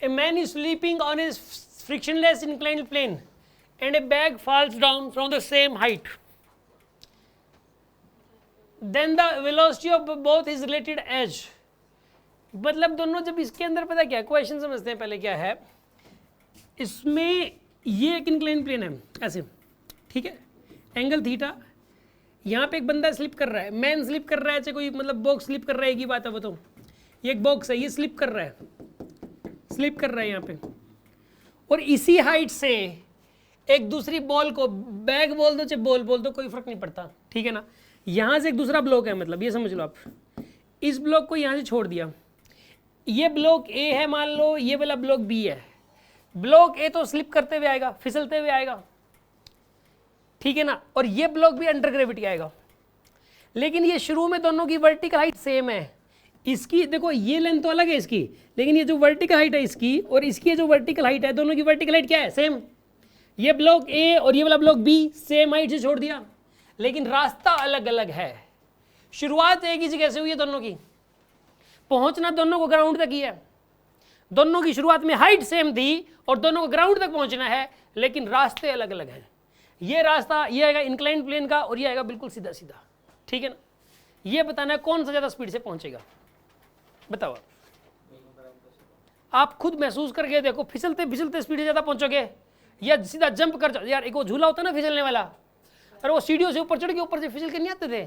A man is sleeping on a frictionless inclined plane and a bag falls down from the same height. Then the velocity of both is related as. मतलब दोनों जब इसके अंदर पता क्या question समझते हैं पहले क्या है, इसमें ये एक इंक्लाइन प्लेन है ऐसे, ठीक है, एंगल थीटा, यहाँ पे एक बंदा स्लिप कर रहा है, मैन स्लिप कर रहा है, चाहे कोई मतलब बॉक्स स्लिप कर रहा है, एक ही बात है वो तो, ये एक बॉक्स है, ये स्लिप कर रहा है यहाँ पे, और इसी हाइट से एक दूसरी बॉल को, बैग बोल दो चाहे बॉल बोल दो, कोई फर्क नहीं पड़ता, ठीक है ना, यहाँ से एक दूसरा ब्लॉक है, मतलब ये समझ लो आप, इस ब्लॉक को यहाँ से छोड़ दिया, ये ब्लॉक ए है मान लो, ये वाला ब्लॉक बी है, ब्लॉक ए तो स्लिप करते हुए आएगा, फिसलते हुए आएगा, ठीक है ना, और ये ब्लॉक भी अंडर ग्रेविटी आएगा, लेकिन ये शुरू में दोनों की वर्टिकल हाइट सेम है, इसकी देखो ये लेंथ तो अलग है इसकी, लेकिन ये जो वर्टिकल हाइट है इसकी और इसकी जो वर्टिकल हाइट है, दोनों की वर्टिकल हाइट क्या है, सेम, ये ब्लॉक ए और ये वाला ब्लॉक बी सेम हाइट से छोड़ दिया, लेकिन रास्ता अलग अलग है, शुरुआत एक ही जगह से हुई है दोनों की, पहुंचना दोनों को ग्राउंड तक ही है, दोनों की शुरुआत में हाइट सेम थी और दोनों को ग्राउंड तक पहुंचना है, लेकिन रास्ते अलग अलग हैं, ये रास्ता ये आएगा इंक्लाइंड प्लेन का और ये आएगा बिल्कुल सीधा सीधा, ठीक है ना, ये बताना है कौन सा ज़्यादा स्पीड से पहुंचेगा, बताओ आप खुद महसूस करके देखो, फिसलते फिसलते स्पीड से ज़्यादा पहुंचोगे या सीधा जंप कर जाओ, यार एक वो झूला होता है ना फिसलने वाला, अरे वो सीढ़ियों से ऊपर चढ़ के ऊपर से फिसल के नहीं आते थे,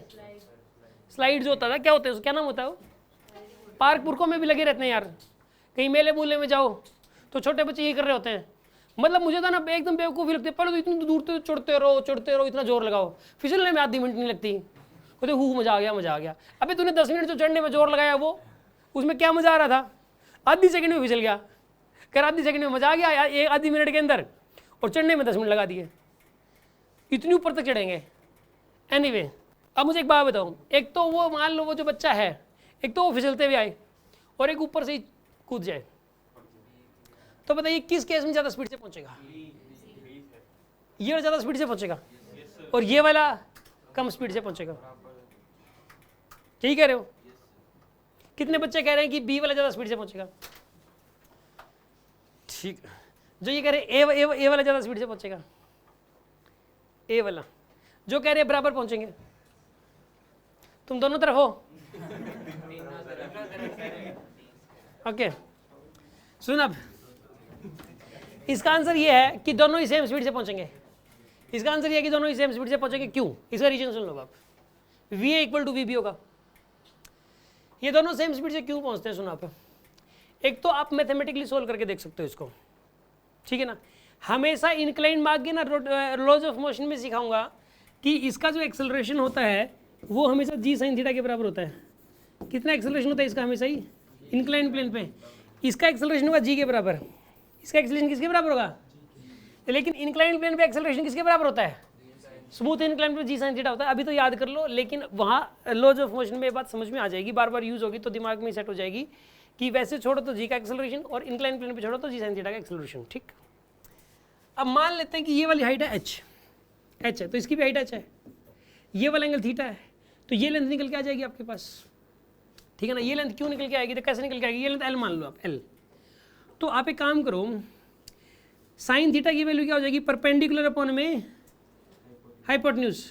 स्लाइड जो होता था, क्या होता है उसका क्या नाम होता है वो, पार्क पुरकों में भी लगे रहते हैं यार, कहीं मेले मूले में जाओ तो छोटे बच्चे ये कर रहे होते हैं, मतलब मुझे था ना एकदम बेवकूफ़ी लगती है, पहले तो इतनी दूर तक चढ़ते रहो इतना जोर लगाओ, फिसलने में आधी मिनट नहीं लगती, कहते मज़ा आ गया, अभी तूने 10 मिनट जो चढ़ने में जोर लगाया वो उसमें क्या मज़ा आ रहा था, आधी सेकंड में फिसल गया, कर आधी सेकंड में मज़ा आ गया एक आधी मिनट के अंदर, और चढ़ने में 10 मिनट लगा दिए, इतनी ऊपर तक चढ़ेंगे। एनीवे, अब मुझे एक बात बताओ, एक तो वो मान लो वो जो बच्चा है, एक तो वो फिसलते हुए आए और एक ऊपर से ही कूद जाए, तो बताइए किस केस में ज़्यादा स्पीड से पहुंचेगा, ये वाला ज़्यादा स्पीड से पहुंचेगा और ये वाला कम स्पीड से पहुंचेगा, यही कह रहे हो, कितने बच्चे कह रहे हैं कि बी वाला ज़्यादा स्पीड से पहुंचेगा, ठीक, जो ये कह रहे हैं ए वाला ज़्यादा स्पीड से पहुंचेगा, ए वाला, जो कह रहे हैं बराबर पहुंचेंगे, तुम दोनों तरफ हो, ओके, सुन अब इसका आंसर ये है कि दोनों ही सेम स्पीड से पहुंचेंगे, इसका आंसर ये है कि दोनों ही सेम स्पीड से पहुंचेंगे, क्यों, इसका रीजन सुन लो आप, V A equal to V B होगा, ये दोनों सेम स्पीड से क्यों पहुंचते हैं, सुनो आप, एक तो आप मैथमेटिकली सोल्व करके देख सकते हो इसको, ठीक है ना, हमेशा इंक्लाइन मार्ग के ना लॉज ऑफ मोशन में सिखाऊंगा कि इसका जो एक्सेलरेशन होता है वो हमेशा जी साइन थीटा के बराबर होता है, कितना एक्सेलरेशन होता है इसका हमेशा ही इंक्लाइन प्लेन पे, इसका एक्सेलरेशन होगा जी के बराबर, इसका एक्सेलरेशन किसके बराबर होगा, लेकिन इंक्लाइन प्लेन पे एक्सेलरेशन किसके बराबर होता है, स्मूथ इंक्लाइन पे जी साइन थीटा होता है, अभी तो याद कर लो, लेकिन वहाँ लॉज ऑफ मोशन में ये बात समझ में आ जाएगी, बार बार यूज होगी तो दिमाग में सेट हो जाएगी कि वैसे छोड़ो तो जी का एक्सेलरेशन और इंक्लाइन प्लेन पे छोड़ो तो जी साइन थीटा का एक्सेलरेशन, ठीक। अब मान लेते हैं कि ये वाली हाइट है एच है, तो इसकी भी हाइट एच है, ये वाला एंगल थीटा है, तो ये लेंथ निकल के आ जाएगी आपके पास, ठीक है ना, ये लेंथ क्यों निकल के आएगी, तो कैसे निकल के आएगी, ये लेंथ एल मान लो आप, एल, तो आप एक काम करो, साइन थीटा की वैल्यू क्या हो जाएगी, परपेंडिकुलर अपॉन में हाइपोटेन्यूज,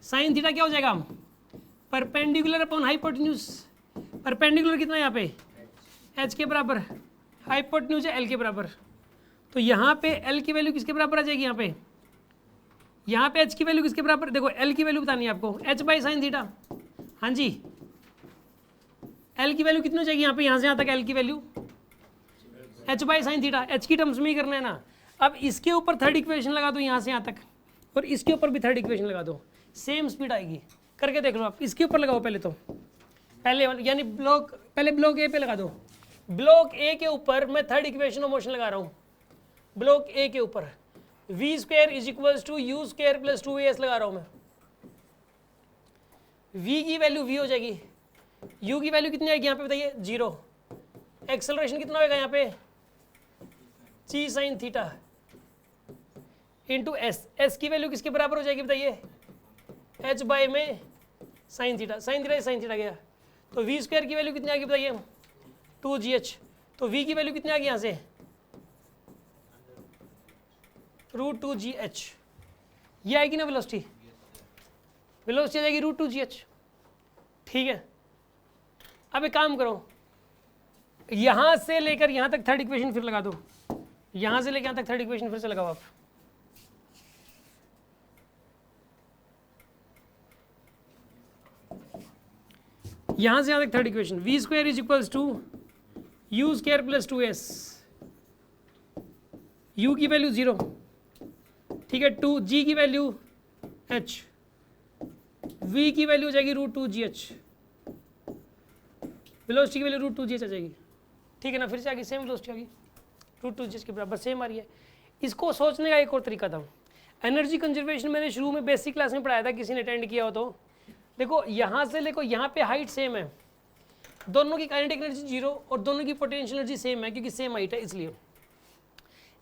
साइन थीटा क्या हो जाएगा, परपेंडिकुलर अपॉन हाइपोटेन्यूज, परपेंडिकुलर कितना है यहाँ पे एच के बराबर, हाइपोटेन्यूज है एल के बराबर, तो यहाँ पे एल की वैल्यू किसके बराबर आ जाएगी, यहाँ पे एच की वैल्यू किसके बराबर, देखो एल की वैल्यू बतानी है आपको, एच बाई साइन थीटा, हाँ जी, एल की वैल्यू कितनी हो जाएगी यहाँ पे, यहाँ से यहाँ तक एल की value H by sine theta, H की टर्म्स में ही करना है ना, अब इसके ऊपर थर्ड इक्वेशन लगा दो यहाँ से यहाँ तक, और इसके ऊपर भी थर्ड इक्वेशन लगा दो, सेम स्पीड आएगी, करके देख लो आप, इसके ऊपर लगाओ पहले तो, पहले यानी पहले ब्लॉक ए पे लगा दो, ब्लॉक ए के ऊपर मैं थर्ड इक्वेशन ऑफ मोशन लगा रहा हूँ, ब्लॉक ए के ऊपर V square is equals to U square plus 2as लगा रहा हूँ मैं, v की वैल्यू v हो जाएगी, u की वैल्यू कितनी आएगी यहाँ पे बताइए 0, एक्सेलरेशन कितना होगा यहाँ पे g sine theta into s की वैल्यू किसके बराबर हो जाएगी बताइए, h बाय में साइन थीटा गया, तो v स्क्वायर की वैल्यू कितनी आएगी बताइए 2gh, तो v की वैल्यू कितनी आ गई यहाँ से √2gh, ये आएगी ना वेलोसिटी, वेलोसिटी आ जाएगी √2gh, ठीक है। अब एक काम करो, यहां से लेकर यहां तक थर्ड इक्वेशन फिर लगा दो, यहां से लेकर यहां तक थर्ड इक्वेशन फिर से लगाओ आप। यहां से यहां तक third equation, v square is equals to u square plus 2s, u की वैल्यू 0, ठीक है, 2g की वैल्यू h, v की वैल्यू हो जाएगी √2gh, वेलोसिटी की वैल्यू √2gh आ जाएगी, ठीक है ना। फिर से आ गई सेम वेलोसिटी आ गई, √2gh के बराबर सेम आ रही है। इसको सोचने का एक और तरीका था, एनर्जी कंजर्वेशन मैंने शुरू में बेसिक क्लास में पढ़ाया था, किसी ने अटेंड किया हो तो। देखो यहाँ से लेको यहाँ पे हाइट सेम है, दोनों की काइनेटिक एनर्जी 0 और दोनों की पोटेंशियल एनर्जी सेम है, क्योंकि सेम हाइट है इसलिए।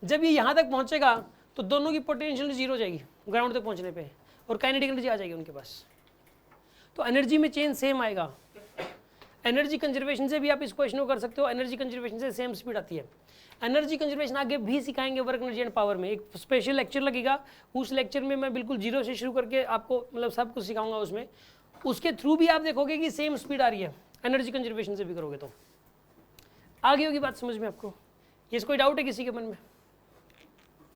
जब ये यहाँ तक पहुँचेगा तो दोनों की पोटेंशियल एनर्जी 0 हो जाएगी ग्राउंड तक पहुँचने पे, और काइनेटिक एनर्जी आ जाएगी उनके पास, तो एनर्जी में चेंज सेम आएगा। एनर्जी कंजर्वेशन से भी आप इस क्वेश्चन को कर सकते हो, एनर्जी कंजर्वेशन से सेम स्पीड आती है। एनर्जी कंजर्वेशन आगे भी सिखाएंगे वर्क एनर्जी एंड पावर में, एक स्पेशल लेक्चर लगेगा, उस लेक्चर में मैं बिल्कुल 0 से शुरू करके आपको मतलब सब कुछ सिखाऊंगा उसमें, उसके थ्रू भी आप देखोगे कि सेम स्पीड आ रही है, एनर्जी कंजर्वेशन से भी करोगे तो। आगे होगी बात समझ में आपको, ये कोई डाउट है किसी के मन में?